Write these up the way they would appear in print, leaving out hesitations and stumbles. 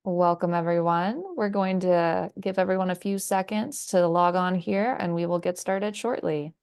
Welcome, everyone. We're going to give everyone a few seconds to log on here, and we will get started shortly.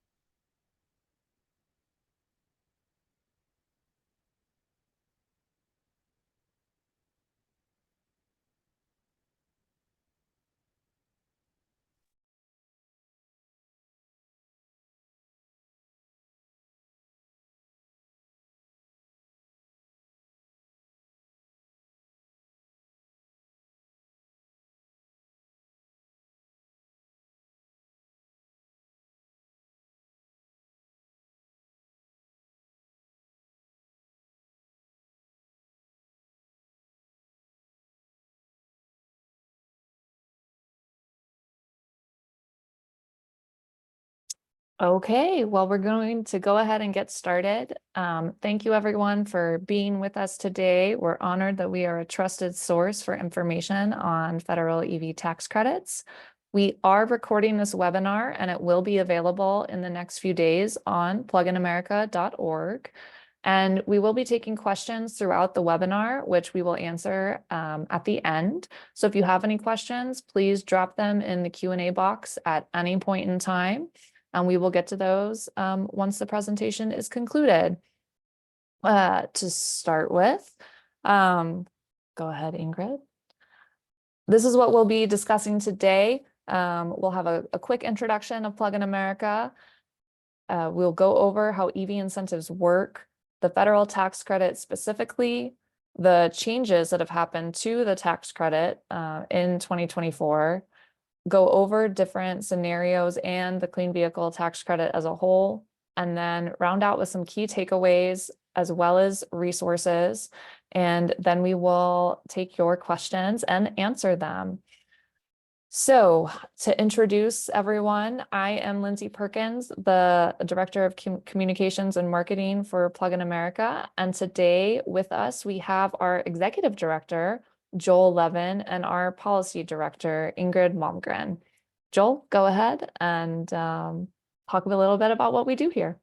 Okay, well, we're going to go ahead and get started. Thank you, everyone, for being with us today. We're honored that we are a trusted source for information on federal EV tax credits. We are recording this webinar, and it will be available in the next few days on pluginamerica.org. And we will be taking questions throughout the webinar, which we will answer at the end. So if you have any questions, please drop them in the Q&A box at any point in time. And we will get to those once the presentation is concluded. To start with, go ahead, Ingrid. This is what we'll be discussing today. We'll have a quick introduction of Plug in America. We'll go over how EV incentives work, the federal tax credit specifically, the changes that have happened to the tax credit in 2024, go over different scenarios and the clean vehicle tax credit as a whole, and then round out with some key takeaways as well as resources. And then we will take your questions and answer them. So to introduce everyone, I am Lindsay Perkins, the Director of Communications and Marketing for Plug in America. And today with us, we have our Executive Director, Joel Levin, and our Policy Director, Ingrid Malmgren. Joel, go ahead and talk a little bit about what we do here.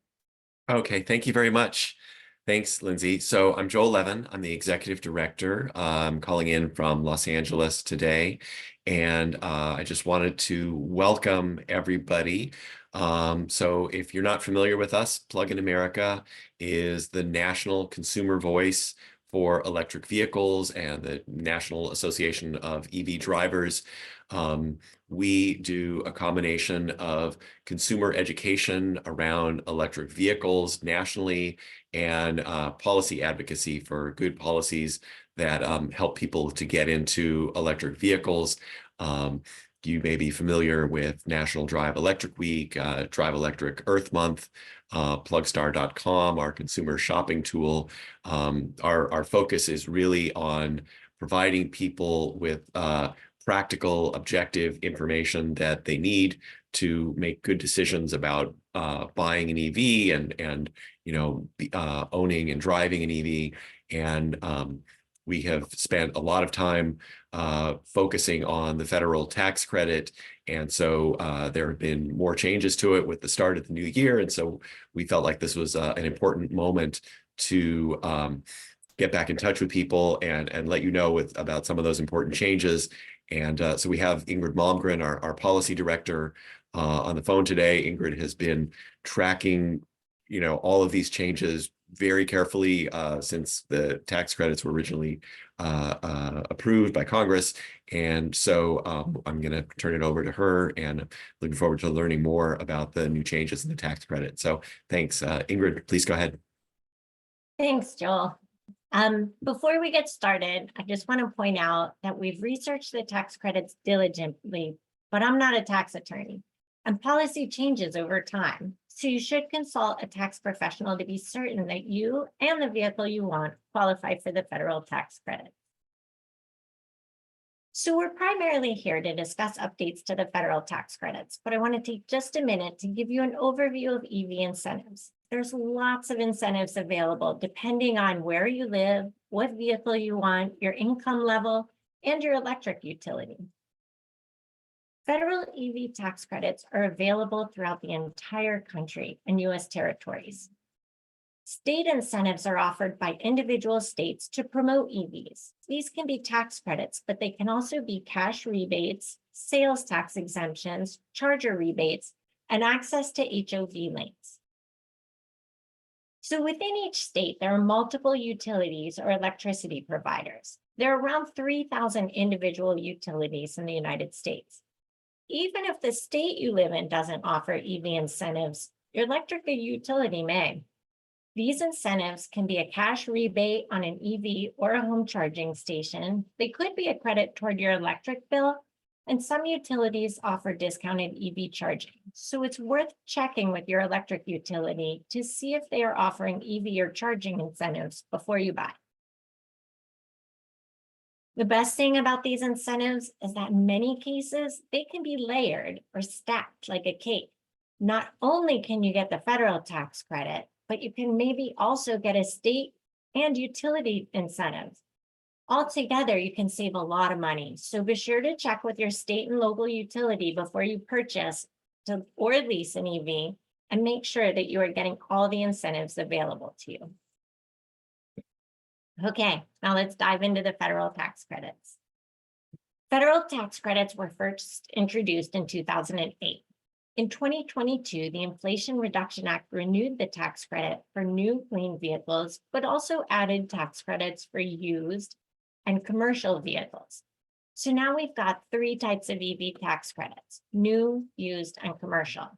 Okay, thank you very much. Thanks, Lindsay. So I'm Joel Levin. I'm the Executive Director. I'm calling in from Los Angeles today. And I just wanted to welcome everybody. So if you're not familiar with us, Plug in America is the national consumer voice for electric vehicles and the National Association of EV Drivers. We do a combination of consumer education around electric vehicles nationally and policy advocacy for good policies that help people to get into electric vehicles. You may be familiar with National Drive Electric Week, Drive Electric Earth Month, plugstar.com, our consumer shopping tool. Our focus is really on providing people with practical, objective information that they need to make good decisions about buying an EV and owning and driving an EV. And we have spent a lot of time focusing on the federal tax credit. And so there have been more changes to it with the start of the new year. And so we felt like this was an important moment to get back in touch with people and let you know about some of those important changes. And so we have Ingrid Malmgren, our policy director, on the phone today. Ingrid has been tracking, all of these changes very carefully since the tax credits were originally approved by Congress. And so I'm going to turn it over to her, and looking forward to learning more about the new changes in the tax credit. So thanks. Ingrid, please go ahead. Thanks, Joel. Before we get started, I just want to point out that we've researched the tax credits diligently, but I'm not a tax attorney, and policy changes over time. So you should consult a tax professional to be certain that you and the vehicle you want qualify for the federal tax credit. So we're primarily here to discuss updates to the federal tax credits, but I want to take just a minute to give you an overview of EV incentives. There's lots of incentives available depending on where you live, what vehicle you want, your income level, and your electric utility. Federal EV tax credits are available throughout the entire country and U.S. territories. State incentives are offered by individual states to promote EVs. These can be tax credits, but they can also be cash rebates, sales tax exemptions, charger rebates, and access to HOV lanes. So within each state, there are multiple utilities or electricity providers. There are around 3,000 individual utilities in the United States. Even if the state you live in doesn't offer EV incentives, your electric utility may. These incentives can be a cash rebate on an EV or a home charging station. They could be a credit toward your electric bill, and some utilities offer discounted EV charging. So it's worth checking with your electric utility to see if they are offering EV or charging incentives before you buy. The best thing about these incentives is that in many cases, they can be layered or stacked like a cake. Not only can you get the federal tax credit, but you can maybe also get a state and utility incentives. Altogether, you can save a lot of money. So be sure to check with your state and local utility before you purchase or lease an EV, and make sure that you are getting all the incentives available to you. Okay, now let's dive into the federal tax credits. Federal tax credits were first introduced in 2008. In 2022, the Inflation Reduction Act renewed the tax credit for new clean vehicles, but also added tax credits for used and commercial vehicles. So now we've got 3 types of EV tax credits: new, used, and commercial.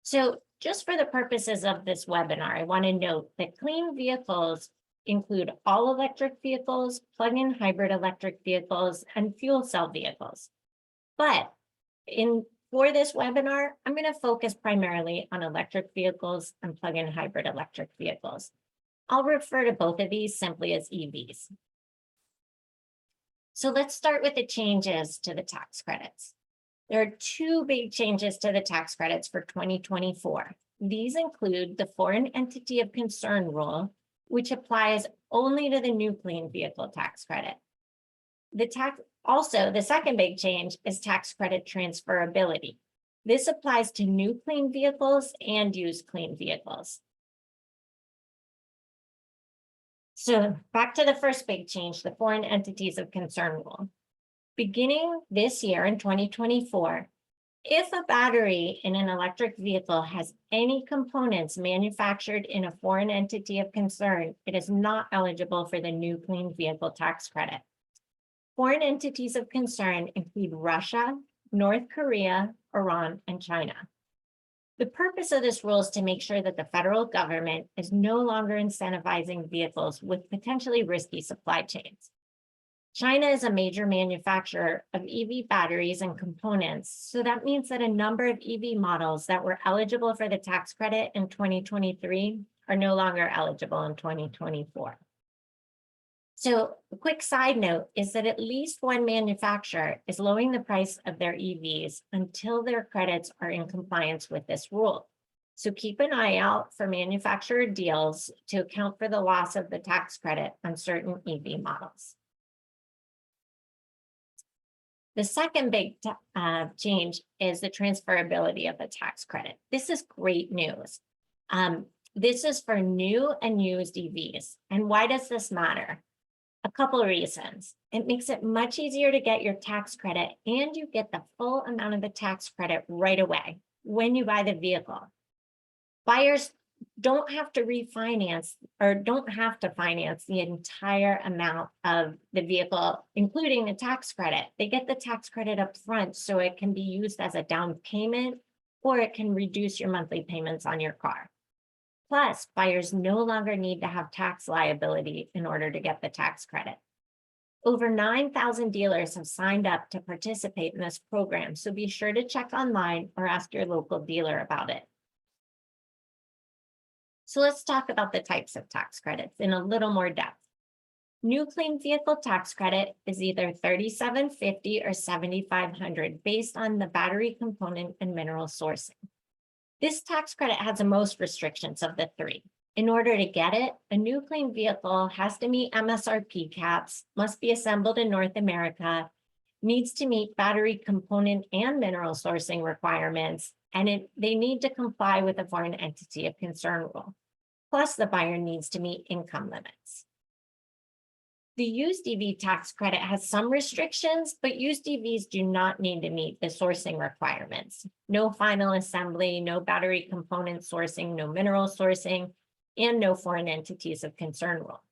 So just for the purposes of this webinar, I want to note that clean vehicles include all electric vehicles, plug-in hybrid electric vehicles, and fuel cell vehicles. But for this webinar, I'm going to focus primarily on electric vehicles and plug-in hybrid electric vehicles. I'll refer to both of these simply as EVs. So let's start with the changes to the tax credits. There are 2 big changes to the tax credits for 2024. These include the foreign entity of concern rule, which applies only to the new clean vehicle tax credit. The second big change is tax credit transferability. This applies to new clean vehicles and used clean vehicles. So back to the first big change, the foreign entities of concern rule. Beginning this year in 2024, if a battery in an electric vehicle has any components manufactured in a foreign entity of concern, it is not eligible for the new clean vehicle tax credit. Foreign entities of concern include Russia, North Korea, Iran, and China. The purpose of this rule is to make sure that the federal government is no longer incentivizing vehicles with potentially risky supply chains. China is a major manufacturer of EV batteries and components, so that means that a number of EV models that were eligible for the tax credit in 2023 are no longer eligible in 2024. So a quick side note is that at least one manufacturer is lowering the price of their EVs until their credits are in compliance with this rule. So keep an eye out for manufacturer deals to account for the loss of the tax credit on certain EV models. The second big change is the transferability of the tax credit. This is great news. This is for new and used EVs. And why does this matter? A couple of reasons. It makes it much easier to get your tax credit, and you get the full amount of the tax credit right away when you buy the vehicle. Buyers don't have to refinance or don't have to finance the entire amount of the vehicle, including the tax credit. They get the tax credit up front so it can be used as a down payment, or it can reduce your monthly payments on your car. Plus, buyers no longer need to have tax liability in order to get the tax credit. Over 9,000 dealers have signed up to participate in this program, so be sure to check online or ask your local dealer about it. So let's talk about the types of tax credits in a little more depth. New clean vehicle tax credit is either $3,750 or $7,500 based on the battery component and mineral sourcing. This tax credit has the most restrictions of the 3. In order to get it, a new clean vehicle has to meet MSRP caps, must be assembled in North America, needs to meet battery component and mineral sourcing requirements, and they need to comply with the foreign entity of concern rule. plus the buyer needs to meet income limits. The used EV tax credit has some restrictions, but used EVs do not need to meet the sourcing requirements. No final assembly, no battery component sourcing, no mineral sourcing, and no foreign entities of concern rule.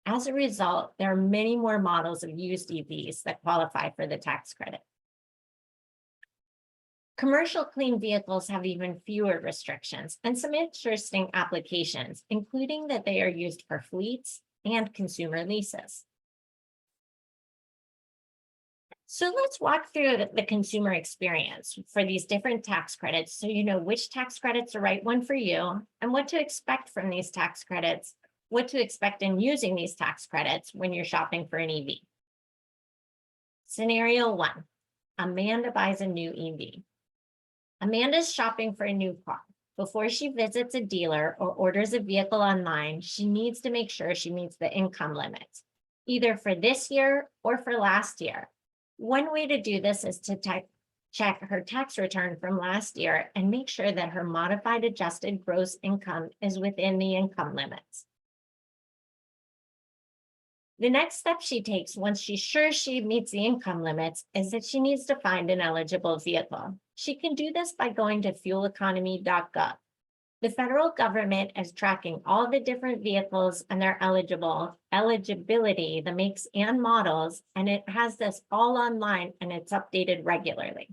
As a result, there are many more models of used EVs that qualify for the tax credit. Commercial clean vehicles have even fewer restrictions and some interesting applications, including that they are used for fleets and consumer leases. So let's walk through the consumer experience for these different tax credits so you know which tax credit's the right one for you and what to expect from these tax credits, what to expect in using these tax credits when you're shopping for an EV. Scenario 1, Amanda buys a new EV. Amanda's shopping for a new car. Before she visits a dealer or orders a vehicle online, she needs to make sure she meets the income limits, either for this year or for last year. One way to do this is to check her tax return from last year and make sure that her modified adjusted gross income is within the income limits. The next step she takes once she's sure she meets the income limits is that she needs to find an eligible vehicle. She can do this by going to fueleconomy.gov. The federal government is tracking all the different vehicles and their eligibility, the makes and models, and it has this all online and it's updated regularly.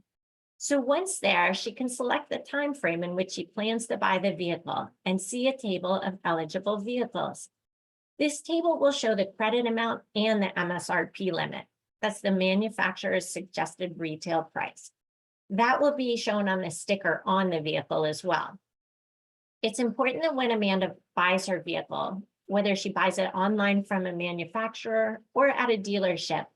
So once there, she can select the time frame in which she plans to buy the vehicle and see a table of eligible vehicles. This table will show the credit amount and the MSRP limit. That's the manufacturer's suggested retail price. That will be shown on the sticker on the vehicle as well. It's important that when Amanda buys her vehicle, whether she buys it online from a manufacturer or at a dealership,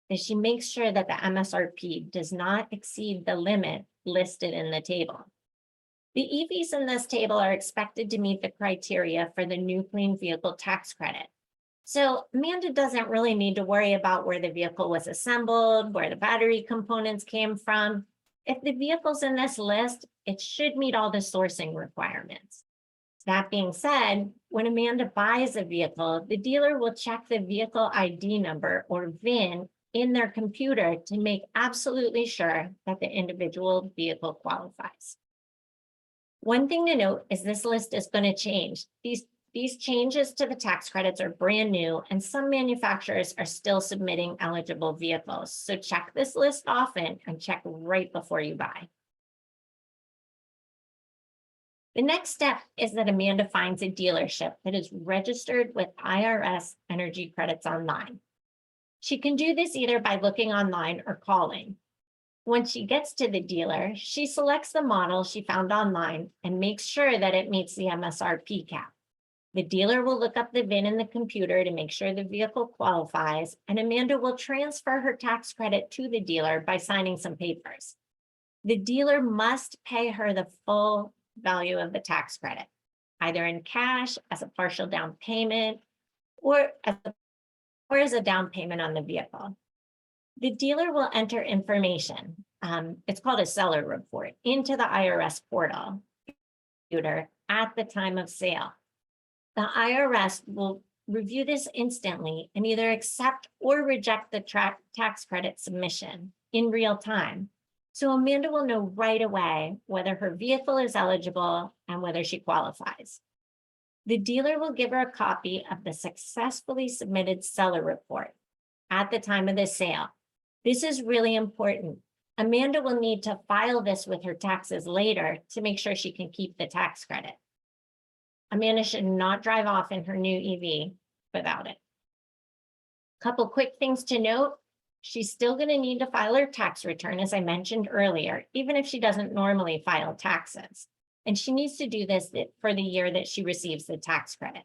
that she makes sure that the MSRP does not exceed the limit listed in the table. The EVs in this table are expected to meet the criteria for the new clean vehicle tax credit. So Amanda doesn't really need to worry about where the vehicle was assembled, where the battery components came from. If the vehicle's in this list, it should meet all the sourcing requirements. That being said, when Amanda buys a vehicle, the dealer will check the vehicle ID number or VIN in their computer to make absolutely sure that the individual vehicle qualifies. One thing to note is this list is going to change. These changes to the tax credits are brand new, and some manufacturers are still submitting eligible vehicles. So check this list often and check right before you buy. The next step is that Amanda finds a dealership that is registered with IRS energy credits online. She can do this either by looking online or calling. Once she gets to the dealer, she selects the model she found online and makes sure that it meets the MSRP cap. The dealer will look up the VIN in the computer to make sure the vehicle qualifies, and Amanda will transfer her tax credit to the dealer by signing some papers. The dealer must pay her the full value of the tax credit, either in cash, as a partial down payment, or as a down payment on the vehicle. The dealer will enter information, it's called a seller report, into the IRS portal computer at the time of sale. The IRS will review this instantly and either accept or reject the tax credit submission in real time. So Amanda will know right away whether her vehicle is eligible and whether she qualifies. The dealer will give her a copy of the successfully submitted seller report at the time of the sale. This is really important. Amanda will need to file this with her taxes later to make sure she can keep the tax credit. Amanda should not drive off in her new EV without it. Couple quick things to note. She's still going to need to file her tax return, as I mentioned earlier, even if she doesn't normally file taxes. And she needs to do this for the year that she receives the tax credit.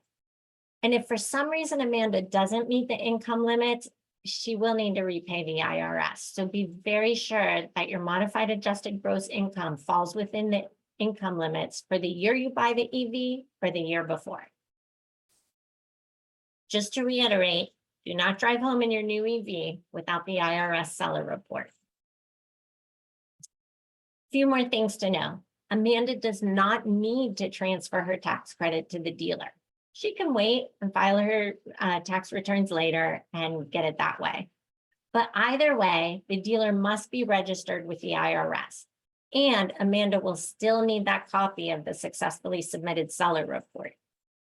And if for some reason Amanda doesn't meet the income limits, she will need to repay the IRS. So be very sure that your modified adjusted gross income falls within the income limits for the year you buy the EV or the year before. Just to reiterate, do not drive home in your new EV without the IRS seller report. A few more things to know. Amanda does not need to transfer her tax credit to the dealer. she can wait and file her tax returns later and get it that way. But either way, the dealer must be registered with the IRS. And Amanda will still need that copy of the successfully submitted seller report.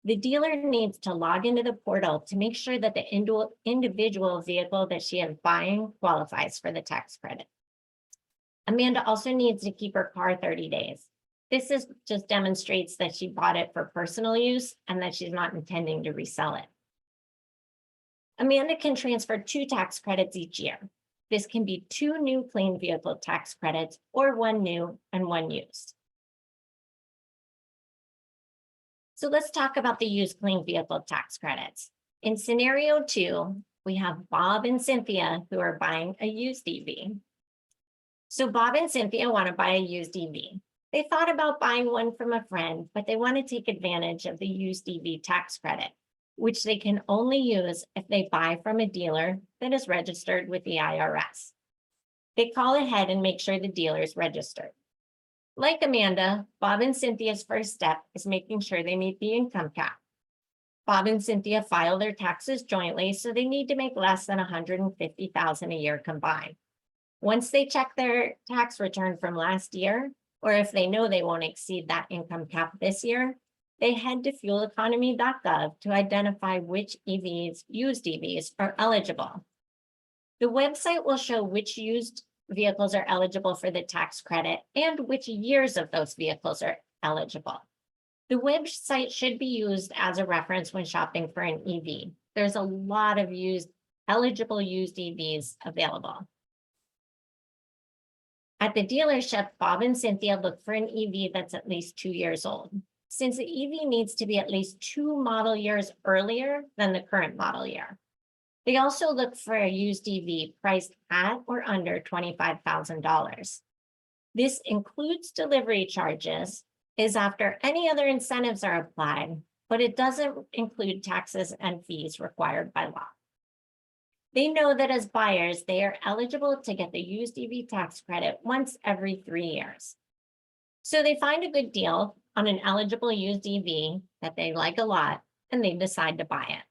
The dealer needs to log into the portal to make sure that the individual vehicle that she is buying qualifies for the tax credit. Amanda also needs to keep her car 30 days. This just demonstrates that she bought it for personal use and that she's not intending to resell it. Amanda can transfer 2 tax credits each year. This can be 2 new clean vehicle tax credits or 1 new and 1 used. So let's talk about the used clean vehicle tax credits. In scenario 2, we have Bob and Cynthia who are buying a used EV. So Bob and Cynthia want to buy a used EV. They thought about buying one from a friend, but they want to take advantage of the used EV tax credit, which they can only use if they buy from a dealer that is registered with the IRS. They call ahead and make sure the dealer is registered. Like Amanda, Bob and Cynthia's first step is making sure they meet the income cap. Bob and Cynthia file their taxes jointly, so they need to make less than $150,000 a year combined. Once they check their tax return from last year, or if they know they won't exceed that income cap this year, they head to fueleconomy.gov to identify which used EVs are eligible. The website will show which used vehicles are eligible for the tax credit and which years of those vehicles are eligible. The website should be used as a reference when shopping for an EV. There's a lot of eligible used EVs available. At the dealership, Bob and Cynthia look for an EV that's at least 2 years old, since the EV needs to be at least 2 model years earlier than the current model year. They also look for a used EV priced at or under $25,000. This includes delivery charges, is after any other incentives are applied, but it doesn't include taxes and fees required by law. They know that as buyers, they are eligible to get the used EV tax credit once every 3 years. So they find a good deal on an eligible used EV that they like a lot, and they decide to buy it.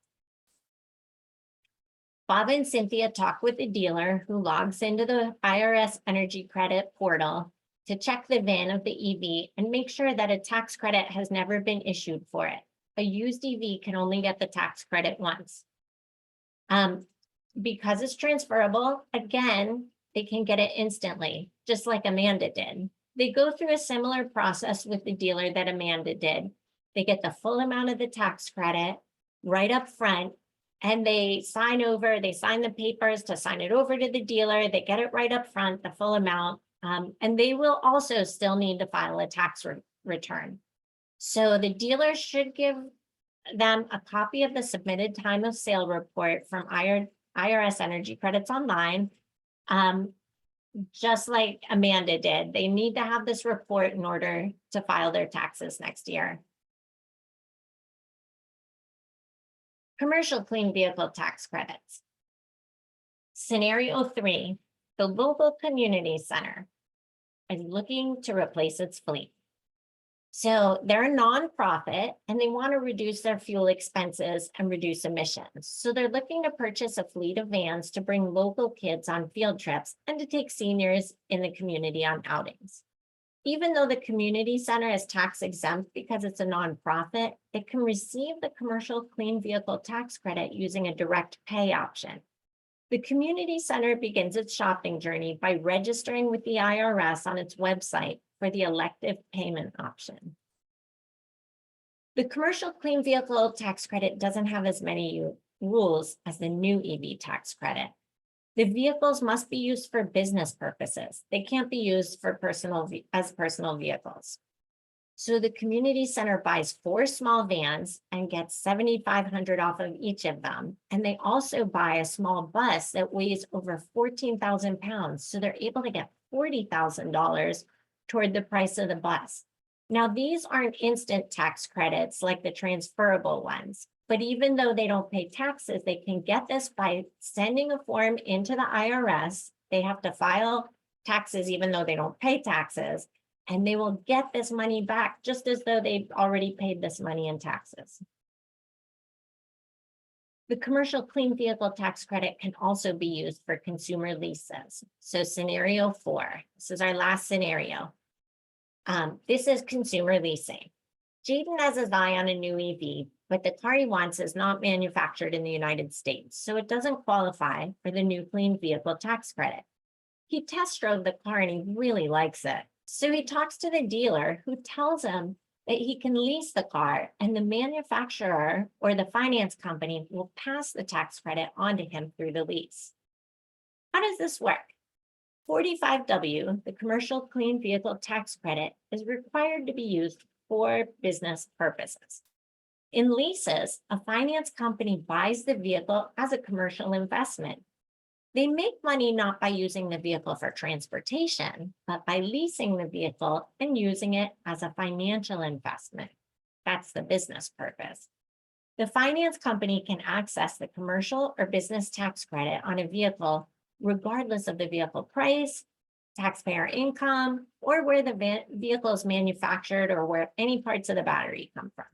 Bob and Cynthia talk with the dealer who logs into the IRS Energy Credit portal to check the VIN of the EV and make sure that a tax credit has never been issued for it. A used EV can only get the tax credit once. Because it's transferable, again, they can get it instantly, just like Amanda did. They go through a similar process with the dealer that Amanda did. They get the full amount of the tax credit right up front, and they sign the papers to sign it over to the dealer. They get it right up front, the full amount, and they will also still need to file a tax return. So the dealer should give them a copy of the submitted time of sale report from IRS Energy Credits Online, just like Amanda did. They need to have this report in order to file their taxes next year. Commercial clean vehicle tax credits. Scenario 3, the local community center is looking to replace its fleet. So they're a nonprofit and they want to reduce their fuel expenses and reduce emissions. So they're looking to purchase a fleet of vans to bring local kids on field trips and to take seniors in the community on outings. Even though the community center is tax exempt because it's a nonprofit, it can receive the commercial clean vehicle tax credit using a direct pay option. The community center begins its shopping journey by registering with the IRS on its website for the elective payment option. The commercial clean vehicle tax credit doesn't have as many rules as the new EV tax credit. The vehicles must be used for business purposes. They can't be used for personal vehicles. So the community center buys 4 small vans and gets $7,500 off of each of them. And they also buy a small bus that weighs over 14,000 pounds. So they're able to get $40,000 toward the price of the bus. Now, these aren't instant tax credits like the transferable ones. But even though they don't pay taxes, they can get this by sending a form into the IRS. They have to file taxes even though they don't pay taxes, and they will get this money back just as though they've already paid this money in taxes. The commercial clean vehicle tax credit can also be used for consumer leases. So scenario 4, this is our last scenario. This is consumer leasing. Jaden has his eye on a new EV, but the car he wants is not manufactured in the United States, so it doesn't qualify for the new clean vehicle tax credit. He test drove the car and he really likes it. So he talks to the dealer who tells him that he can lease the car and the manufacturer or the finance company will pass the tax credit on to him through the lease. How does this work? 45W, the commercial clean vehicle tax credit, is required to be used for business purposes. In leases, a finance company buys the vehicle as a commercial investment. They make money not by using the vehicle for transportation, but by leasing the vehicle and using it as a financial investment. That's the business purpose. The finance company can access the commercial or business tax credit on a vehicle regardless of the vehicle price, taxpayer income, or where the vehicle is manufactured or where any parts of the battery come from.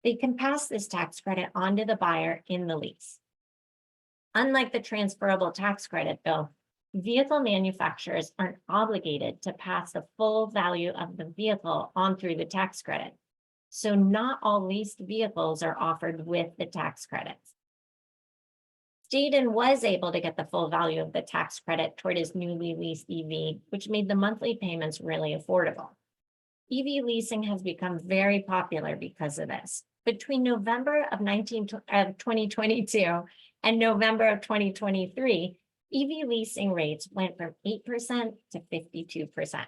They can pass this tax credit on to the buyer in the lease. Unlike the transferable tax credit, though, vehicle manufacturers aren't obligated to pass the full value of the vehicle on through the tax credit. So not all leased vehicles are offered with the tax credits. Jaden was able to get the full value of the tax credit toward his newly leased EV, which made the monthly payments really affordable. EV leasing has become very popular because of this. Between November of 2022 and November of 2023, EV leasing rates went from 8% to 52%.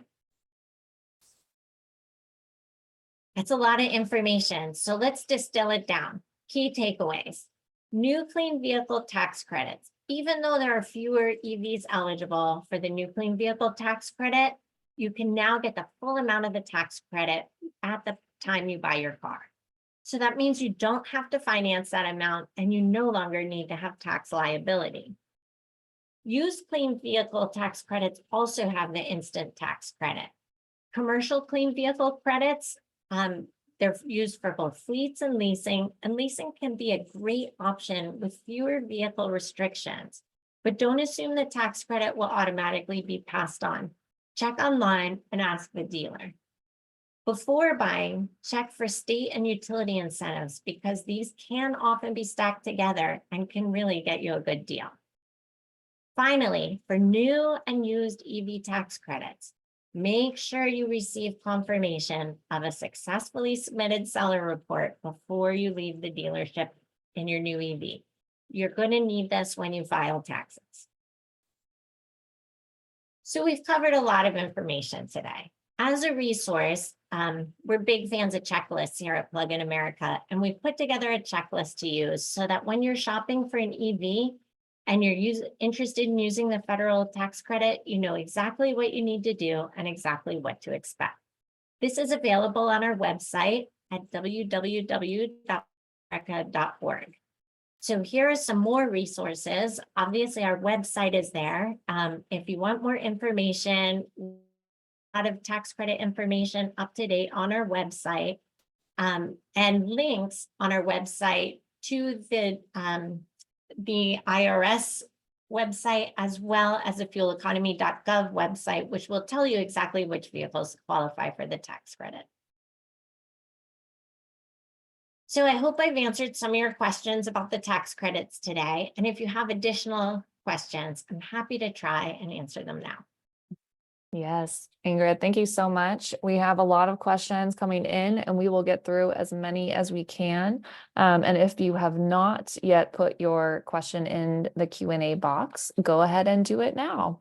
That's a lot of information, so let's distill it down. Key takeaways. New clean vehicle tax credits. Even though there are fewer EVs eligible for the new clean vehicle tax credit, you can now get the full amount of the tax credit at the time you buy your car. So that means you don't have to finance that amount and you no longer need to have tax liability. Used clean vehicle tax credits also have the instant tax credit. Commercial clean vehicle credits, they're used for both fleets and leasing can be a great option with fewer vehicle restrictions. But don't assume the tax credit will automatically be passed on. Check online and ask the dealer. Before buying, check for state and utility incentives because these can often be stacked together and can really get you a good deal. Finally, for new and used EV tax credits, make sure you receive confirmation of a successfully submitted seller report before you leave the dealership in your new EV. You're going to need this when you file taxes. So we've covered a lot of information today. As a resource, we're big fans of checklists here at Plug in America, and we've put together a checklist to use so that when you're shopping for an EV and you're interested in using the federal tax credit, you know exactly what you need to do and exactly what to expect. This is available on our website at www.america.org. So here are some more resources. Obviously, our website is there. If you want more information, a lot of tax credit information up to date on our website, and links on our website to the IRS website, as well as the fueleconomy.gov website, which will tell you exactly which vehicles qualify for the tax credit. So I hope I've answered some of your questions about the tax credits today. And if you have additional questions, I'm happy to try and answer them now. Yes, Ingrid, thank you so much. We have a lot of questions coming in and we will get through as many as we can. And if you have not yet put your question in the Q&A box, go ahead and do it now.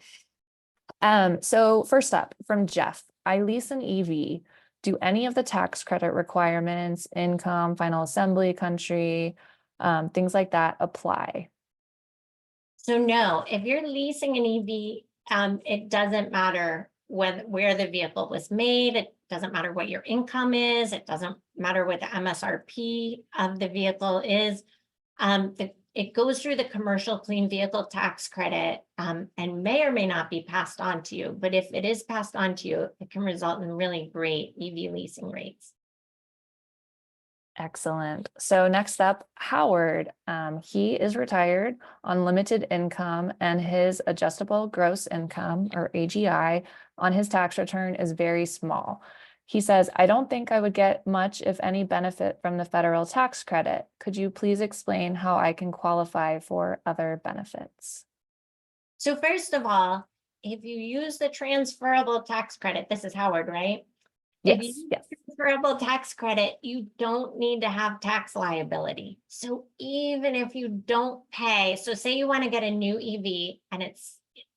So first up from Jeff, I lease an EV. Do any of the tax credit requirements, income, final assembly country, things like that apply? So no, if you're leasing an EV, it doesn't matter where the vehicle was made. It doesn't matter what your income is. It doesn't matter what the MSRP of the vehicle is. It goes through the commercial clean vehicle tax credit and may or may not be passed on to you. But if it is passed on to you, it can result in really great EV leasing rates. Excellent. So next up, Howard. He is retired on limited income and his adjustable gross income, or AGI, on his tax return is very small. He says, I don't think I would get much, if any, benefit from the federal tax credit. Could you please explain how I can qualify for other benefits? So first of all, if you use the transferable tax credit, this is Howard, right? If you Yes, use yes. transferable tax credit, you don't need to have tax liability. So even if you don't pay, so say you want to get a new EV and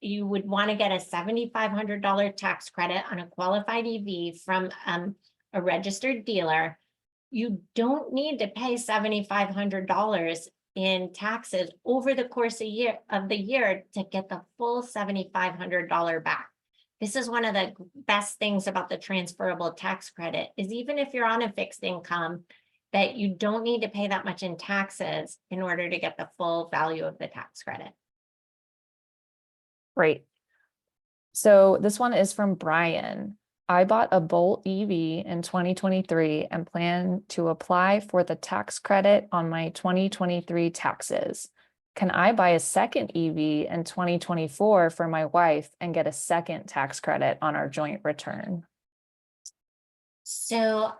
you would want to get a $7,500 tax credit on a qualified EV from a registered dealer, you don't need to pay $7,500 in taxes over the course of the year to get the full $7,500 back. This is one of the best things about the transferable tax credit, is even if you're on a fixed income, that you don't need to pay that much in taxes in order to get the full value of the tax credit. Great. So this one is from Brian. I bought a Bolt EV in 2023 and plan to apply for the tax credit on my 2023 taxes. Can I buy a second EV in 2024 for my wife and get a second tax credit on our joint return? So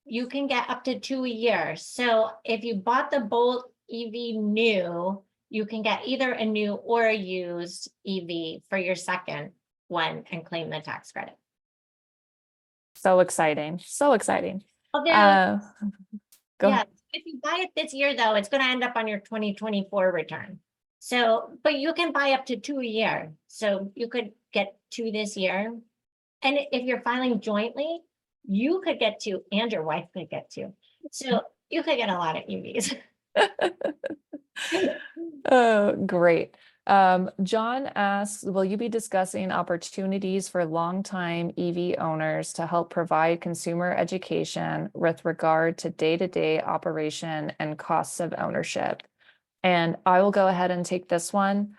you can get up to 2 a year. So if you bought the Bolt EV new, you can get either a new or a used EV for your second one and claim the tax credit. So exciting. So exciting. Although, Go yeah, ahead. if you buy it this year, though, it's going to end up on your 2024 return. So, but you can buy up to 2 a year. So you could get 2 this year. And if you're filing jointly, you could get 2 and your wife could get 2. So you could get a lot of EVs. Oh, great. John asks, will you be discussing opportunities for longtime EV owners to help provide consumer education with regard to day-to-day operation and costs of ownership? And I will go ahead and take this one.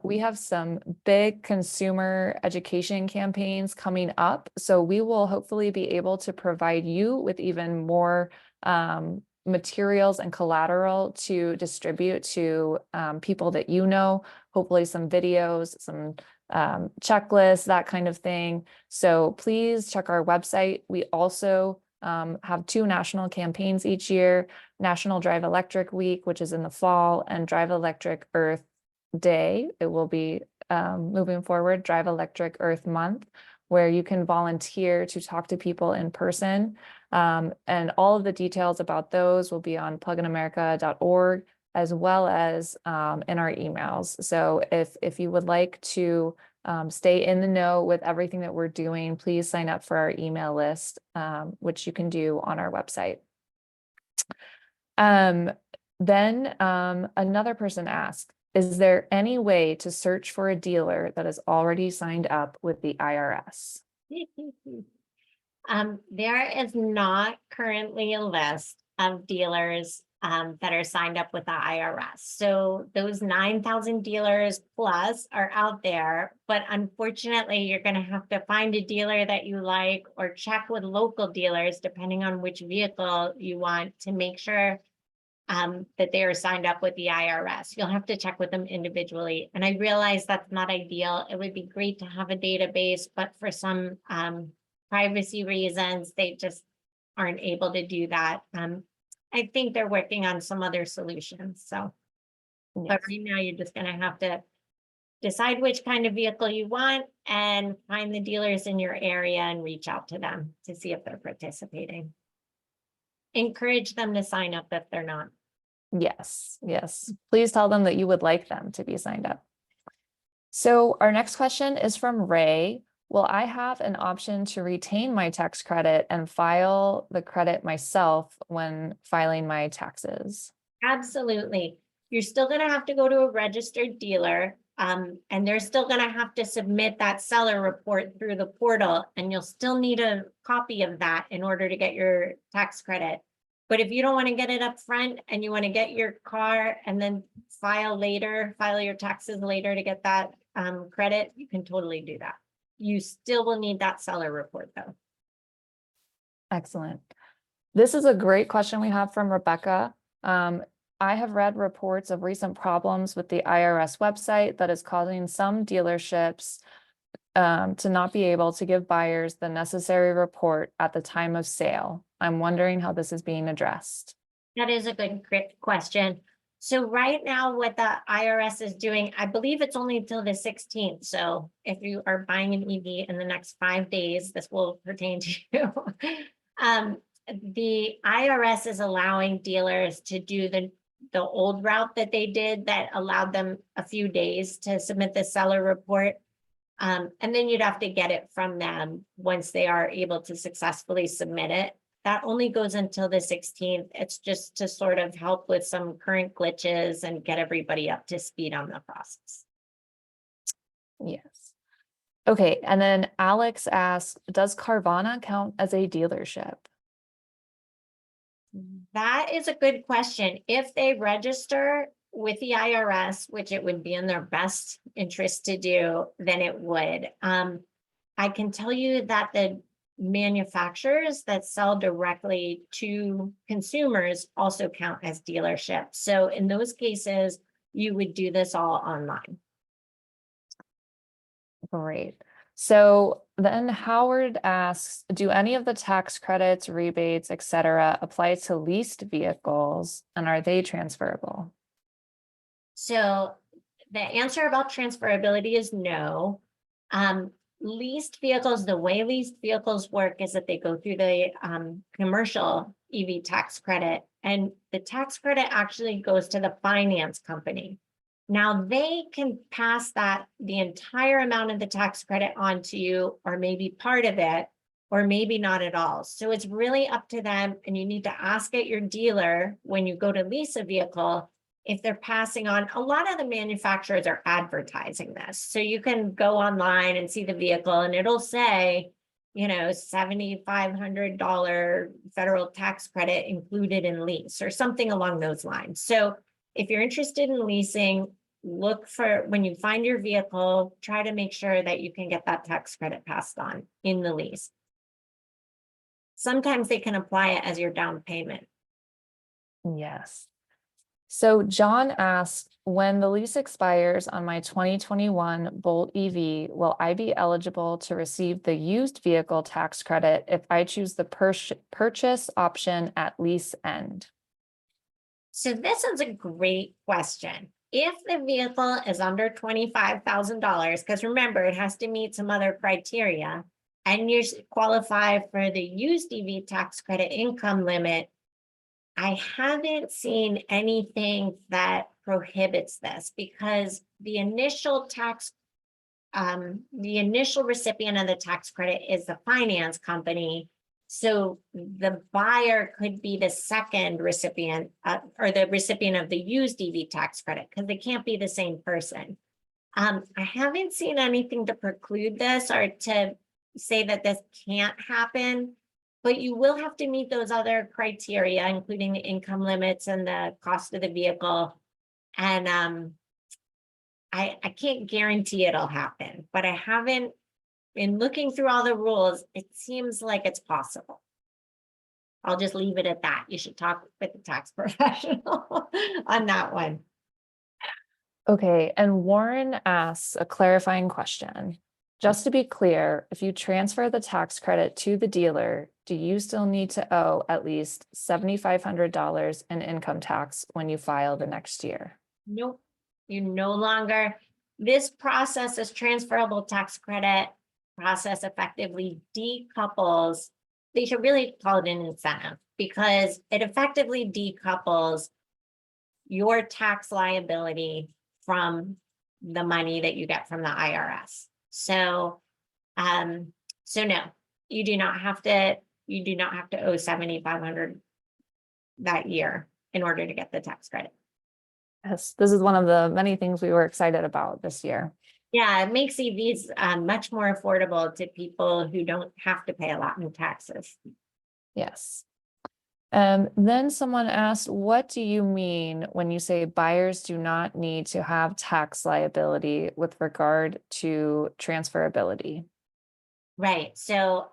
We have some big consumer education campaigns coming up, so we will hopefully be able to provide you with even more materials and collateral to distribute to people that you know, hopefully some videos, some checklists, that kind of thing. So please check our website. We also have 2 national campaigns each year, National Drive Electric Week, which is in the fall, and Drive Electric Earth Day. It will be moving forward, Drive Electric Earth Month, where you can volunteer to talk to people in person. And all of the details about those will be on pluginamerica.org, as well as in our emails. So if you would like to stay in the know with everything that we're doing, please sign up for our email list, which you can do on our website. Then another person asked, is there any way to search for a dealer that is already signed up with the IRS? There is not currently a list of dealers that are signed up with the IRS. So those 9,000 dealers plus are out there, but unfortunately, you're going to have to find a dealer that you like or check with local dealers, depending on which vehicle you want, to make sure that they are signed up with the IRS. You'll have to check with them individually. And I realize that's not ideal. It would be great to have a database, but for some privacy reasons, they just aren't able to do that. I think they're working on some other solutions. So, Yes. but right now you're just going to have to decide which kind of vehicle you want and find the dealers in your area and reach out to them to see if they're participating. Encourage them to sign up if they're not. Yes, yes. Please tell them that you would like them to be signed up. So our next question is from Ray. Will I have an option to retain my tax credit and file the credit myself when filing my taxes? Absolutely. You're still going to have to go to a registered dealer, and they're still going to have to submit that seller report through the portal, and you'll still need a copy of that in order to get your tax credit. But if you don't want to get it up front and you want to get your car and then file your taxes later to get that credit, you can totally do that. You still will need that seller report though. Excellent. This is a great question we have from Rebecca. I have read reports of recent problems with the IRS website that is causing some dealerships to not be able to give buyers the necessary report at the time of sale. I'm wondering how this is being addressed. That is a great question. So right now, what the IRS is doing, I believe it's only until the 16th. So if you are buying an EV in the next 5 days, this will pertain to you. The IRS is allowing dealers to do the old route that they did that allowed them a few days to submit the seller report. And then you'd have to get it from them once they are able to successfully submit it. That only goes until the 16th. It's just to sort of help with some current glitches and get everybody up to speed on the process. Yes. Okay, and then Alex asked, does Carvana count as a dealership? That is a good question. If they register with the IRS, which it would be in their best interest to do, then it would. I can tell you that the manufacturers that sell directly to consumers also count as dealerships. So in those cases, you would do this all online. Great. So then Howard asks, do any of the tax credits, rebates, etc., apply to leased vehicles, and are they transferable? So the answer about transferability is no. Leased vehicles, the way leased vehicles work is that they go through the commercial EV tax credit, and the tax credit actually goes to the finance company. Now they can pass the entire amount of the tax credit on to you, or maybe part of it, or maybe not at all. So it's really up to them, and you need to ask at your dealer when you go to lease a vehicle if they're passing on. A lot of the manufacturers are advertising this. So you can go online and see the vehicle and it'll say, you know, $7,500 federal tax credit included in lease or something along those lines. So if you're interested in leasing, look for, when you find your vehicle, try to make sure that you can get that tax credit passed on in the lease. Sometimes they can apply it as your down payment. Yes. So John asks, when the lease expires on my 2021 Bolt EV, will I be eligible to receive the used vehicle tax credit if I choose the purchase option at lease end? So this is a great question. If the vehicle is under $25,000, because remember, it has to meet some other criteria, and you qualify for the used EV tax credit income limit, I haven't seen anything that prohibits this, because the initial recipient of the tax credit is the finance company. So the buyer could be the second recipient or the recipient of the used EV tax credit, because they can't be the same person. I haven't seen anything to preclude this or to say that this can't happen, but you will have to meet those other criteria, including the income limits and the cost of the vehicle. And I can't guarantee it'll happen, but I haven't, in looking through all the rules, it seems like it's possible. I'll just leave it at that. You should talk with the tax professional on that one. Okay, and Warren asks a clarifying question. Just to be clear, if you transfer the tax credit to the dealer, do you still need to owe at least $7,500 in income tax when you file the next year? Nope, you no longer. This process, this transferable tax credit process, effectively decouples. They should really call it an incentive, because it effectively decouples your tax liability from the money that you get from the IRS. So, no, you do not have to owe $7,500 that year in order to get the tax credit. Yes, this is one of the many things we were excited about this year. Yeah, it makes EVs much more affordable to people who don't have to pay a lot in taxes. Yes. Then someone asked, what do you mean when you say buyers do not need to have tax liability with regard to transferability? Right. So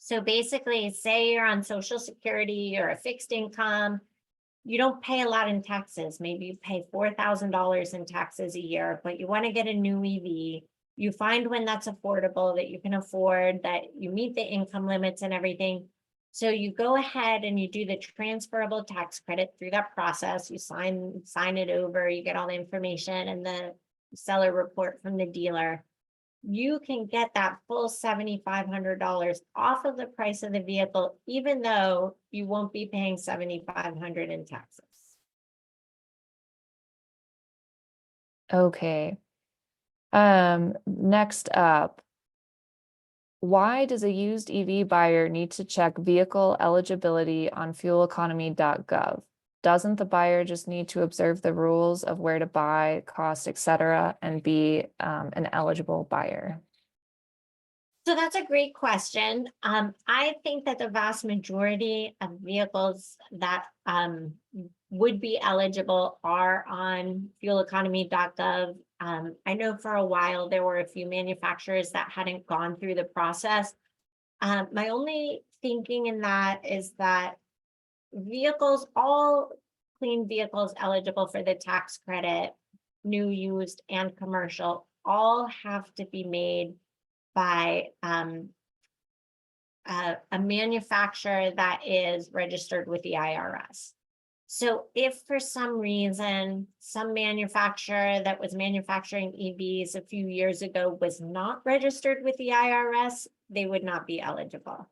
So basically, say you're on Social Security or a fixed income, you don't pay a lot in taxes. Maybe you pay $4,000 in taxes a year, but you want to get a new EV. You find one that's affordable, that you can afford, that you meet the income limits and everything. So you go ahead and you do the transferable tax credit through that process. You sign it over, you get all the information and the seller report from the dealer. You can get that full $7,500 off of the price of the vehicle, even though you won't be paying $7,500 in taxes. Okay. Next up, why does a used EV buyer need to check vehicle eligibility on fueleconomy.gov? Doesn't the buyer just need to observe the rules of where to buy, cost, etc., and be an eligible buyer? So that's a great question. I think that the vast majority of vehicles that would be eligible are on fueleconomy.gov. I know for a while there were a few manufacturers that hadn't gone through the process. My only thinking in that is that vehicles, all clean vehicles eligible for the tax credit, new, used, and commercial, all have to be made by a manufacturer that is registered with the IRS. So if for some reason, some manufacturer that was manufacturing EVs a few years ago was not registered with the IRS, they would not be eligible.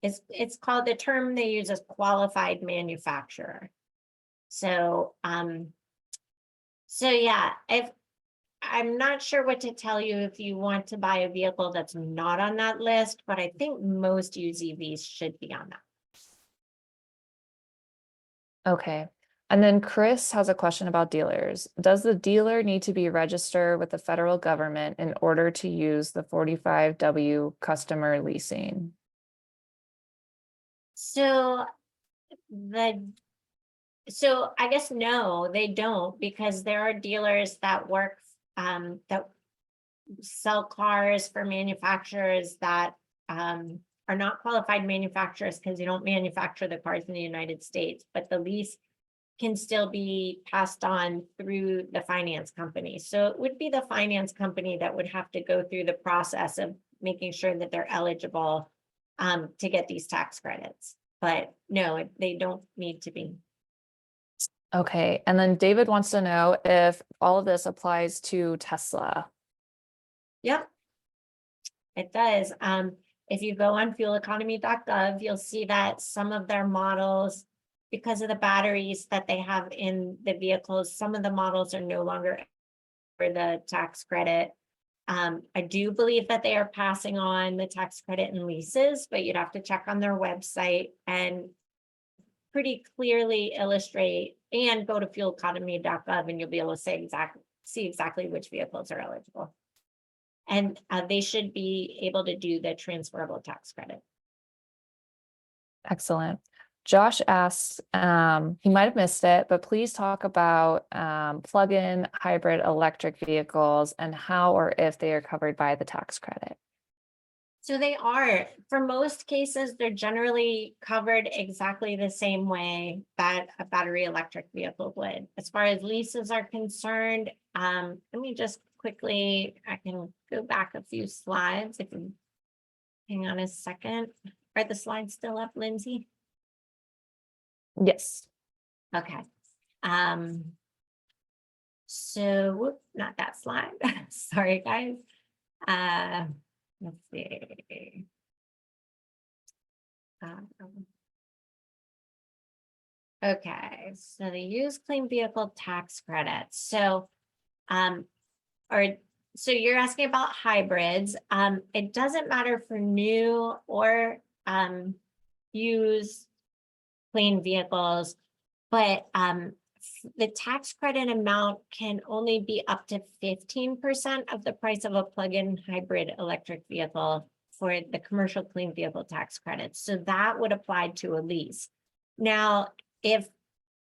It's called, the term they use is qualified manufacturer. So, yeah, if I'm not sure what to tell you if you want to buy a vehicle that's not on that list, but I think most used EVs should be on that. Okay. And then Chris has a question about dealers. Does the dealer need to be registered with the federal government in order to use the 45W customer leasing? So I guess no, they don't, because there are dealers that work that sell cars for manufacturers that are not qualified manufacturers because they don't manufacture the cars in the United States, but the lease can still be passed on through the finance company. So it would be the finance company that would have to go through the process of making sure that they're eligible to get these tax credits. But no, they don't need to be. Okay. And then David wants to know if all of this applies to Tesla. Yep, it does. If you go on fueleconomy.gov, you'll see that some of their models, because of the batteries that they have in the vehicles, some of the models are no longer for the tax credit. I do believe that they are passing on the tax credit in leases, but you'd have to check on their website and pretty clearly illustrate, and go to fueleconomy.gov and you'll be able to see exactly which vehicles are eligible. And they should be able to do the transferable tax credit. Excellent. Josh asks, he might have missed it, but please talk about plug-in hybrid electric vehicles and how or if they are covered by the tax credit. So they are, for most cases, they're generally covered exactly the same way that a battery electric vehicle would. As far as leases are concerned, let me just quickly, I can go back a few slides if you hang on a second. Are the slides still up, Lindsay? Yes. Okay. So whoop, not that slide. Sorry, guys. Let's see. Okay, so the used clean vehicle tax credits. So, so you're asking about hybrids. It doesn't matter for new or used clean vehicles, but the tax credit amount can only be up to 15% of the price of a plug-in hybrid electric vehicle for the commercial clean vehicle tax credits. So that would apply to a lease. Now, if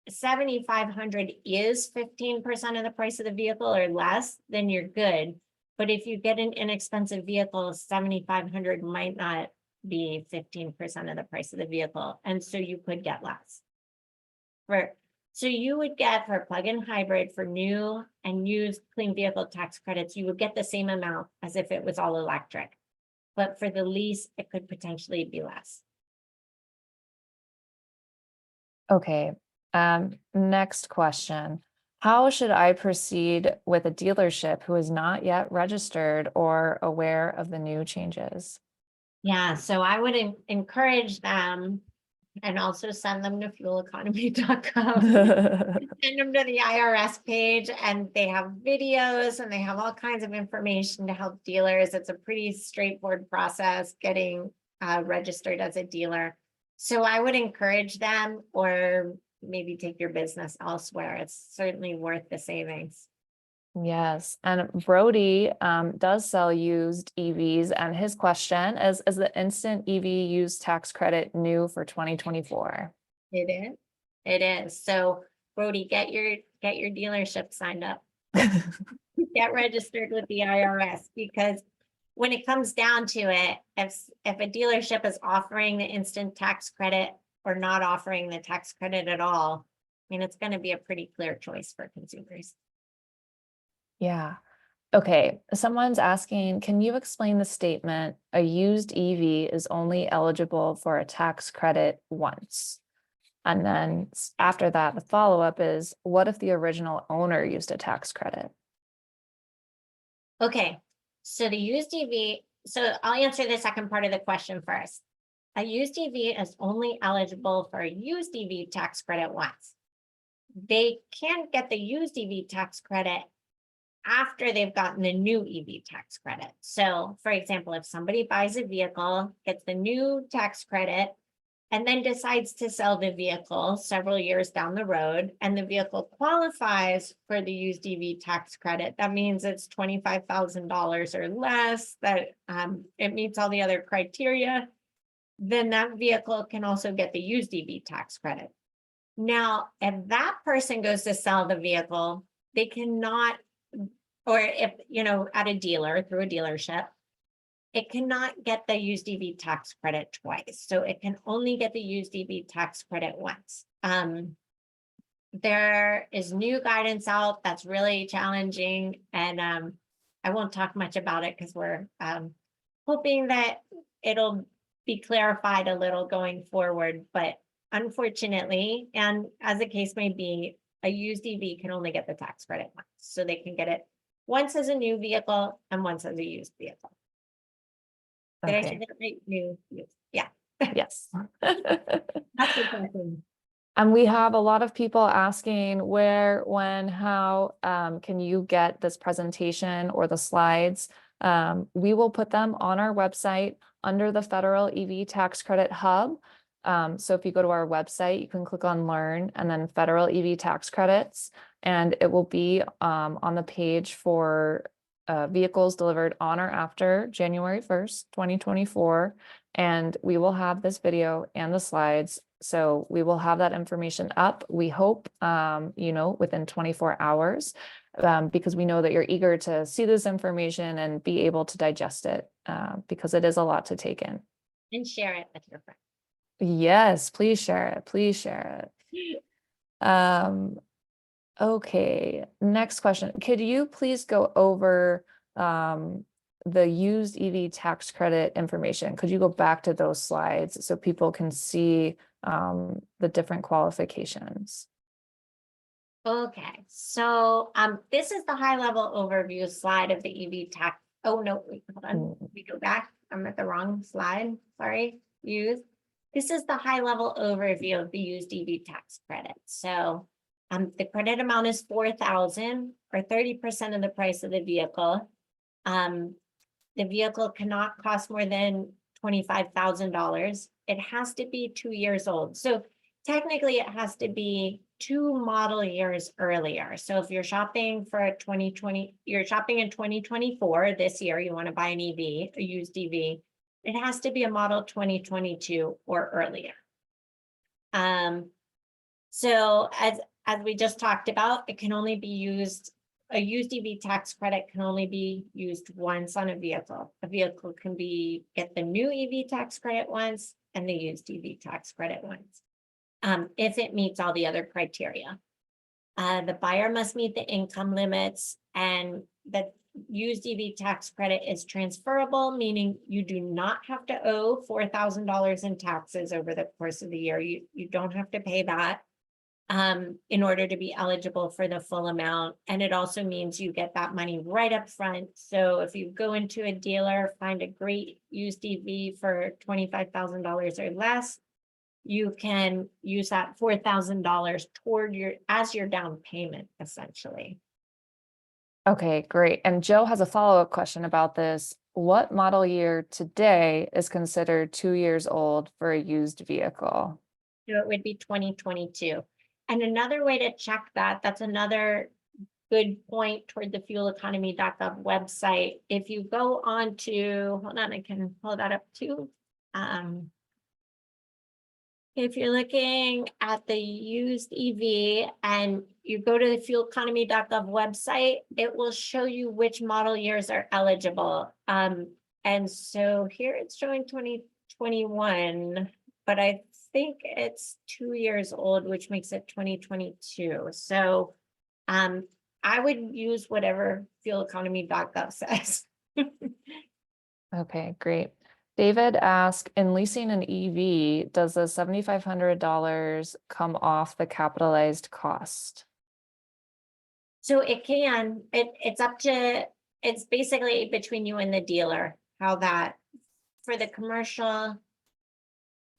7,500 is 15% of the price of the vehicle or less, then you're good. But if you get an inexpensive vehicle, 7,500 might not be 15% of the price of the vehicle. And so you could get less. So you would get for plug-in hybrid for new and used clean vehicle tax credits, you would get the same amount as if it was all electric. But for the lease, it could potentially be less. Okay, next question. How should I proceed with a dealership who is not yet registered or aware of the new changes? Yeah, so I would encourage them and also send them to fueleconomy.gov. Send them to the IRS page, and they have videos and they have all kinds of information to help dealers. It's a pretty straightforward process getting registered as a dealer. So I would encourage them, or maybe take your business elsewhere. It's certainly worth the savings. Yes, and Brody does sell used EVs, and his question is the instant EV used tax credit new for 2024? It is. It is. So Brody, get your dealership signed up. Get registered with the IRS, because when it comes down to it, if a dealership is offering the instant tax credit or not offering the tax credit at all, I mean, it's going to be a pretty clear choice for consumers. Yeah. Okay, someone's asking, can you explain the statement, a used EV is only eligible for a tax credit once? And then after that, the follow-up is, what if the original owner used a tax credit? Okay, so the used EV, so I'll answer the second part of the question first. A used EV is only eligible for a used EV tax credit once. They can't get the used EV tax credit after they've gotten the new EV tax credit. So for example, if somebody buys a vehicle, gets the new tax credit, and then decides to sell the vehicle several years down the road, and the vehicle qualifies for the used EV tax credit, that means it's $25,000 or less, that it meets all the other criteria, then that vehicle can also get the used EV tax credit. Now, if that person goes to sell the vehicle, they cannot, or if, at a dealer, through a dealership, it cannot get the used EV tax credit twice. So it can only get the used EV tax credit once. There is new guidance out that's really challenging, and I won't talk much about it because we're hoping that it'll be clarified a little going forward. But unfortunately, and as the case may be, a used EV can only get the tax credit once. So they can get it once as a new vehicle and once as a used vehicle. Did I say that right? New, yeah. Yes. That's the question. And we have a lot of people asking where, when, how can you get this presentation or the slides? We will put them on our website under the Federal EV Tax Credit Hub. So if you go to our website, you can click on Learn and then Federal EV Tax Credits, and it will be on the page for vehicles delivered on or after January 1st, 2024. And we will have this video and the slides. So we will have that information up, we hope, within 24 hours, because we know that you're eager to see this information and be able to digest it, because it is a lot to take in. And share it with your friends. Yes, please share it. Please share it. Okay, next question. Could you please go over the used EV tax credit information? Could you go back to those slides so people can see the different qualifications? Okay, so this is the high level overview slide of the EV tax. Oh no, wait, hold on. We go back. I'm at the wrong slide. Sorry, used. This is the high level overview of the used EV tax credit. So the credit amount is $4,000 or 30% of the price of the vehicle. The vehicle cannot cost more than $25,000. It has to be 2 years old. So technically it has to be 2 model years earlier. So if you're shopping for 2020, you're shopping in 2024, this year, you want to buy an EV, a used EV, it has to be a model 2022 or earlier. So as we just talked about, it can only be used a used EV tax credit can only be used once on a vehicle. A vehicle can get the new EV tax credit once and the used EV tax credit once, if it meets all the other criteria. The buyer must meet the income limits, and the used EV tax credit is transferable, meaning you do not have to owe $4,000 in taxes over the course of the year. You don't have to pay that in order to be eligible for the full amount. And it also means you get that money right up front. So if you go into a dealer, find a great used EV for $25,000 or less, you can use that $4,000 toward as your down payment, essentially. Okay, great. And Joe has a follow-up question about this. What model year today is considered 2 years old for a used vehicle? So it would be 2022. And another way to check that, that's another good point toward the fueleconomy.gov website. If you go on to, hold on, I can pull that up too. If you're looking at the used EV and you go to the fueleconomy.gov website, it will show you which model years are eligible. And so here it's showing 2021, but I think it's 2 years old, which makes it 2022. So I would use whatever fueleconomy.gov says. Okay, great. David asked, in leasing an EV, does the $7,500 come off the capitalized cost? So it can, it's up to, it's basically between you and the dealer, how that, for the commercial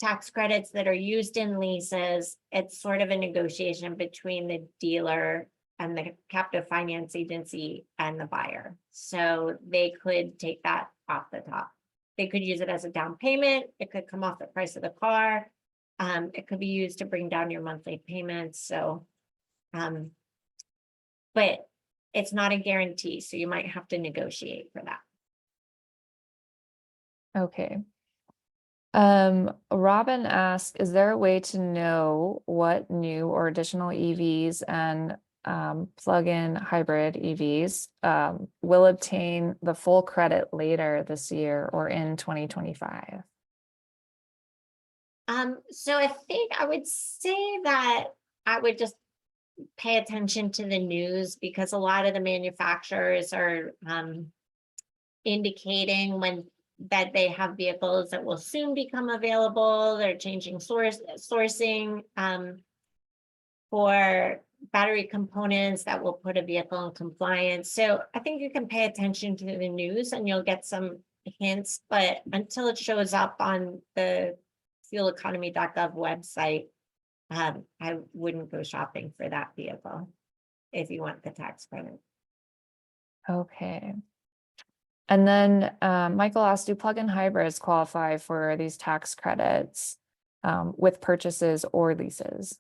tax credits that are used in leases, it's sort of a negotiation between the dealer and the captive finance agency and the buyer. So they could take that off the top. They could use it as a down payment. It could come off the price of the car. It could be used to bring down your monthly payments. So, but it's not a guarantee. So you might have to negotiate for that. Okay. Robin asked, is there a way to know what new or additional EVs and plug-in hybrid EVs will obtain the full credit later this year or in 2025? So I think I would say that I would just pay attention to the news, because a lot of the manufacturers are indicating that they have vehicles that will soon become available. They're changing sourcing for battery components that will put a vehicle in compliance. So I think you can pay attention to the news and you'll get some hints, but until it shows up on the fueleconomy.gov website, I wouldn't go shopping for that vehicle if you want the tax credit. Okay. And then Michael asked, do plug-in hybrids qualify for these tax credits with purchases or leases?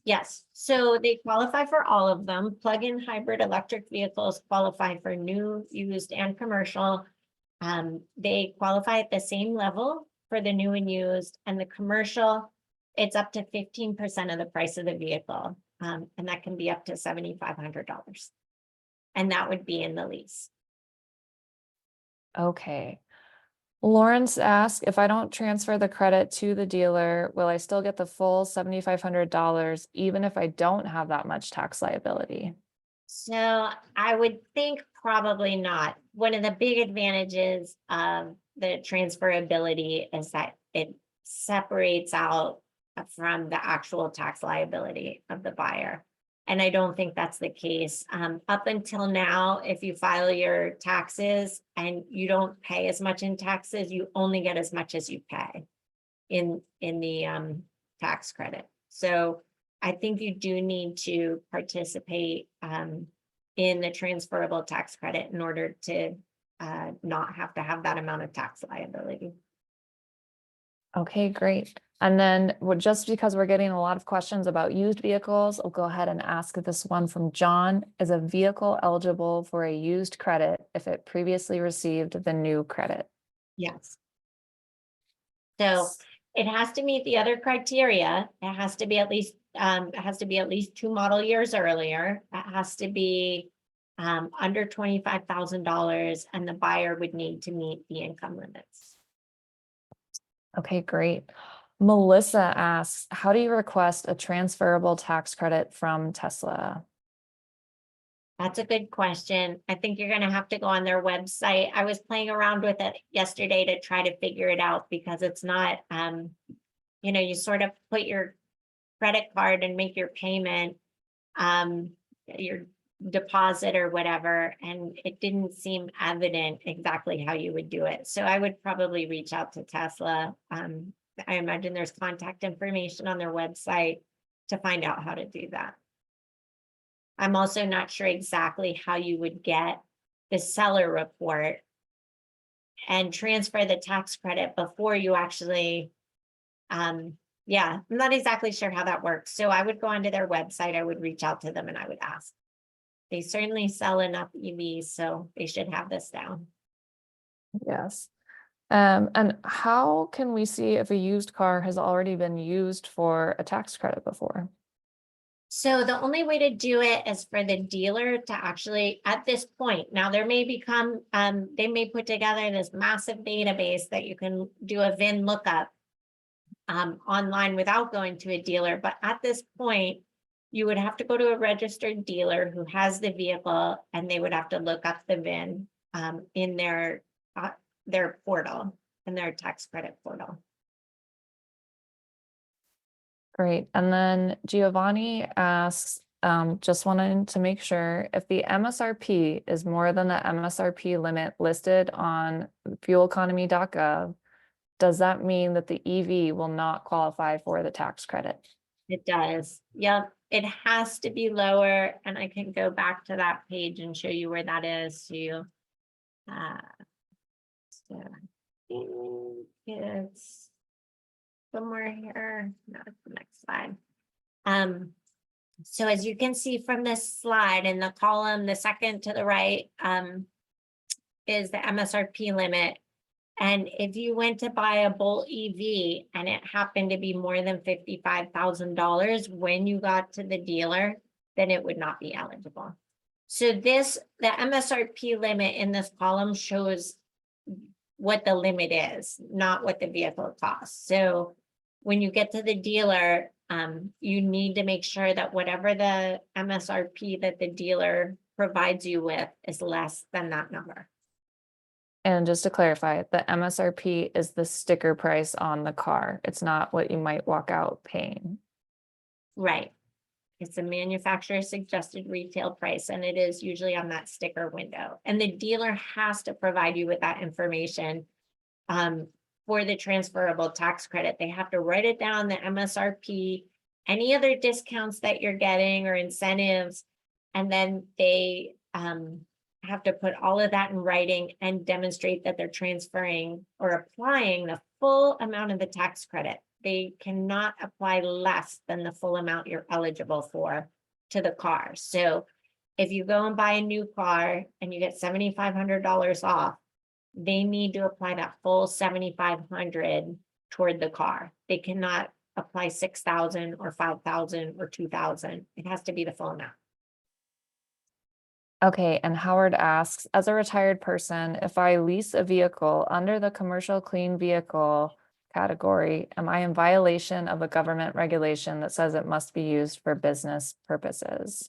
Yes, so they qualify for all of them. Plug-in hybrid electric vehicles qualify for new, used, and commercial. They qualify at the same level for the new and used, and the commercial, it's up to 15% of the price of the vehicle. And that can be up to $7,500. And that would be in the lease. Okay. Lawrence asked, if I don't transfer the credit to the dealer, will I still get the full $7,500 even if I don't have that much tax liability? So I would think probably not. One of the big advantages of the transferability is that it separates out from the actual tax liability of the buyer. And I don't think that's the case. Up until now, if you file your taxes and you don't pay as much in taxes, you only get as much as you pay in the tax credit. So I think you do need to participate in the transferable tax credit in order to not have to have that amount of tax liability. Okay, great. And then just because we're getting a lot of questions about used vehicles, I'll go ahead and ask this one from John. Is a vehicle eligible for a used credit if it previously received the new credit? Yes. So it has to meet the other criteria. It has to be at least it has to be at least 2 model years earlier. It has to be under $25,000, and the buyer would need to meet the income limits. Okay, great. Melissa asks, how do you request a transferable tax credit from Tesla? That's a good question. I think you're gonna have to go on their website. I was playing around with it yesterday to try to figure it out because it's not, you sort of put your credit card and make your payment, your deposit or whatever, and it didn't seem evident exactly how you would do it. So I would probably reach out to Tesla. I imagine there's contact information on their website to find out how to do that. I'm also not sure exactly how you would get the seller report and transfer the tax credit before you actually, yeah, I'm not exactly sure how that works. So I would go onto their website, I would reach out to them and I would ask. They certainly sell enough EVs, so they should have this down. Yes. And how can we see if a used car has already been used for a tax credit before? So the only way to do it is for the dealer to actually, at this point, now there may become, they may put together this massive database that you can do a VIN lookup online without going to a dealer. But at this point, you would have to go to a registered dealer who has the vehicle, and they would have to look up the VIN in their portal, in their tax credit portal. Great. And then Giovanni asks, just wanted to make sure if the MSRP is more than the MSRP limit listed on fueleconomy.gov, does that mean that the EV will not qualify for the tax credit? It does. Yep. It has to be lower. And I can go back to that page and show you where that is. So I think it's somewhere here. No, it's the next slide. So as you can see from this slide in the column, the second to the right, is the MSRP limit. And if you went to buy a Bolt EV and it happened to be more than $55,000 when you got to the dealer, then it would not be eligible. So the MSRP limit in this column shows what the limit is, not what the vehicle costs. So when you get to the dealer, you need to make sure that whatever the MSRP that the dealer provides you with is less than that number. And just to clarify, the MSRP is the sticker price on the car. It's not what you might walk out paying. Right. It's a manufacturer suggested retail price, and it is usually on that sticker window. And the dealer has to provide you with that information for the transferable tax credit. They have to write it down, the MSRP, any other discounts that you're getting or incentives, and then they have to put all of that in writing and demonstrate that they're transferring or applying the full amount of the tax credit. They cannot apply less than the full amount you're eligible for to the car. So if you go and buy a new car and you get $7,500 off, they need to apply that full $7,500 toward the car. They cannot apply $6,000 or $5,000 or $2,000. It has to be the full amount. Okay, and Howard asks, as a retired person, if I lease a vehicle under the commercial clean vehicle category, am I in violation of a government regulation that says it must be used for business purposes?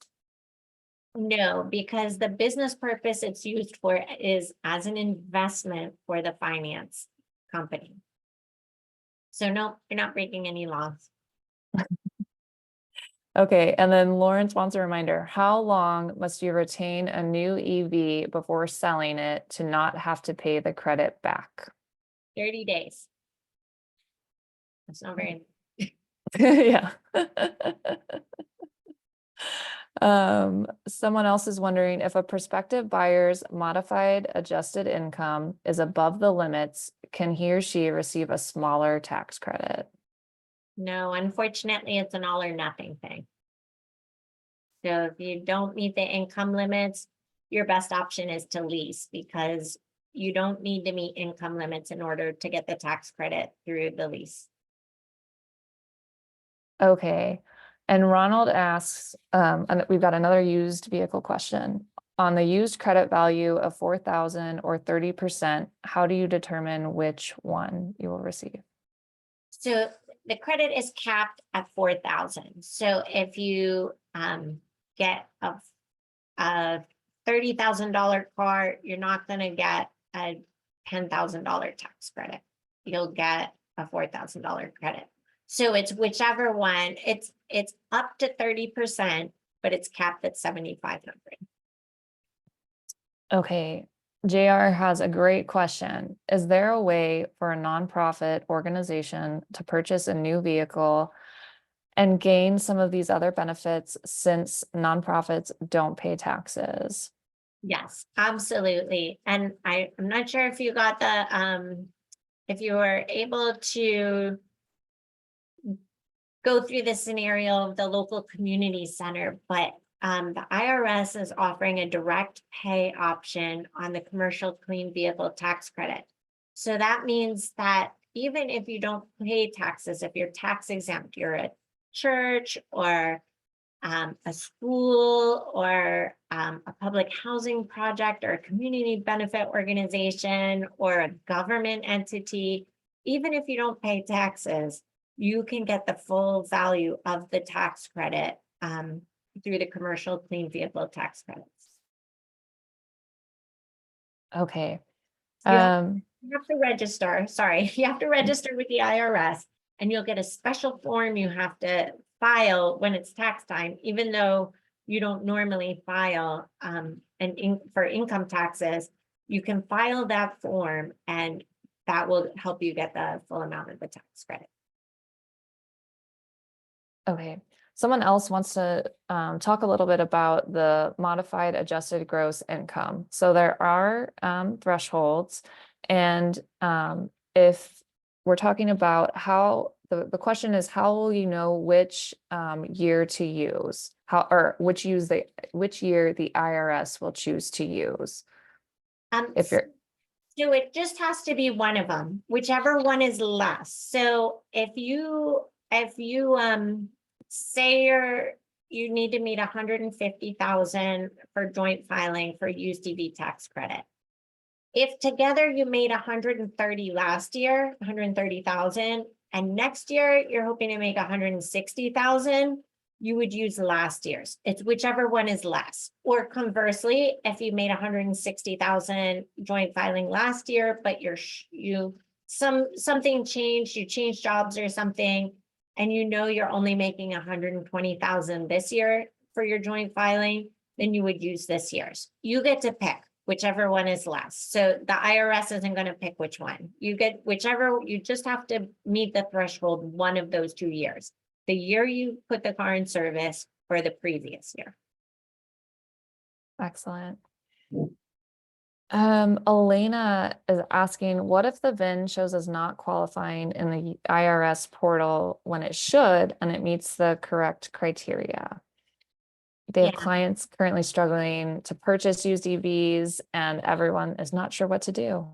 No, because the business purpose it's used for is as an investment for the finance company. So no, you're not breaking any laws. Okay, and then Lawrence wants a reminder, how long must you retain a new EV before selling it to not have to pay the credit back? 30 days. That's not very. Yeah. Someone else is wondering if a prospective buyer's modified adjusted income is above the limits, can he or she receive a smaller tax credit? No, unfortunately, it's an all or nothing thing. So if you don't meet the income limits, your best option is to lease, because you don't need to meet income limits in order to get the tax credit through the lease. Okay. And Ronald asks, and we've got another used vehicle question. On the used credit value of 4,000 or 30%, how do you determine which one you will receive? So the credit is capped at 4,000. So if you get a $30,000 car, you're not going to get a $10,000 tax credit. You'll get a $4,000 credit. So it's whichever one. It's up to 30%, but it's capped at 7,500. Okay, JR has a great question. Is there a way for a nonprofit organization to purchase a new vehicle and gain some of these other benefits since nonprofits don't pay taxes? Yes, absolutely. And I'm not sure if you got the if you were able to go through the scenario of the local community center, but the IRS is offering a direct pay option on the commercial clean vehicle tax credit. So that means that even if you don't pay taxes, if you're tax exempt, you're a church or a school or a public housing project or a community benefit organization or a government entity, even if you don't pay taxes, you can get the full value of the tax credit through the commercial clean vehicle tax credits. Okay. You have to register, sorry, you have to register with the IRS and you'll get a special form you have to file when it's tax time, even though you don't normally file for income taxes, you can file that form and that will help you get the full amount of the tax credit. Okay. Someone else wants to talk a little bit about the modified adjusted gross income. So there are thresholds, and if we're talking about how the question is, how will you know which year to use, which year the IRS will choose to use? If you're So it just has to be one of them, whichever one is less. So if you say you need to meet 150,000 for joint filing for used EV tax credit. If together you made 130 last year, 130,000, and next year you're hoping to make 160,000, you would use last year's. It's whichever one is less. Or conversely, if you made 160,000 joint filing last year, but something changed, you changed jobs or something, and you know you're only making 120,000 this year for your joint filing, then you would use this year's. You get to pick whichever one is less. So the IRS isn't going to pick which one. You get whichever, you just have to meet the threshold one of those 2 years. The year you put the car in service or the previous year. excellent. Elena is asking, what if the VIN shows as not qualifying in the IRS portal when it should, and it meets the correct criteria? They have clients currently struggling to purchase used EVs, and everyone is not sure what to do.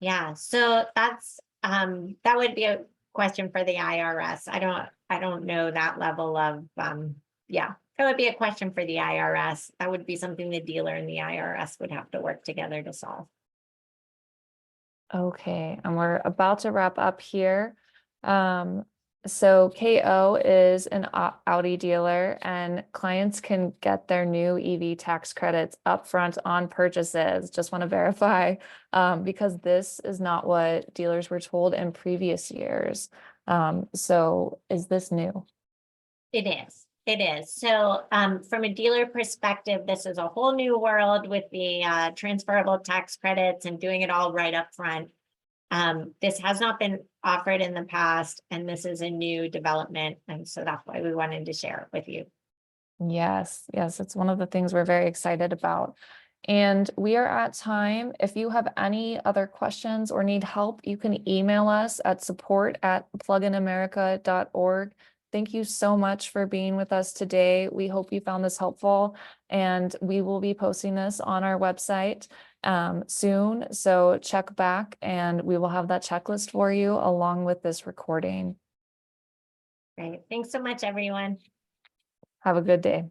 Yeah, so that's that would be a question for the IRS. I don't know that level of yeah, that would be a question for the IRS. That would be something the dealer and the IRS would have to work together to solve. Okay, and we're about to wrap up here. So KO is an Audi dealer, and clients can get their new EV tax credits upfront on purchases. Just want to verify, because this is not what dealers were told in previous years. So is this new? It is. It is. So from a dealer perspective, this is a whole new world with the transferable tax credits and doing it all right up front. This has not been offered in the past, and this is a new development. And so that's why we wanted to share it with you. Yes, it's one of the things we're very excited about. And we are at time. If you have any other questions or need help, you can email us at support@pluginamerica.org. Thank you so much for being with us today. We hope you found this helpful, and we will be posting this on our website soon. So check back and we will have that checklist for you along with this recording. Great. Thanks so much, everyone. Have a good day.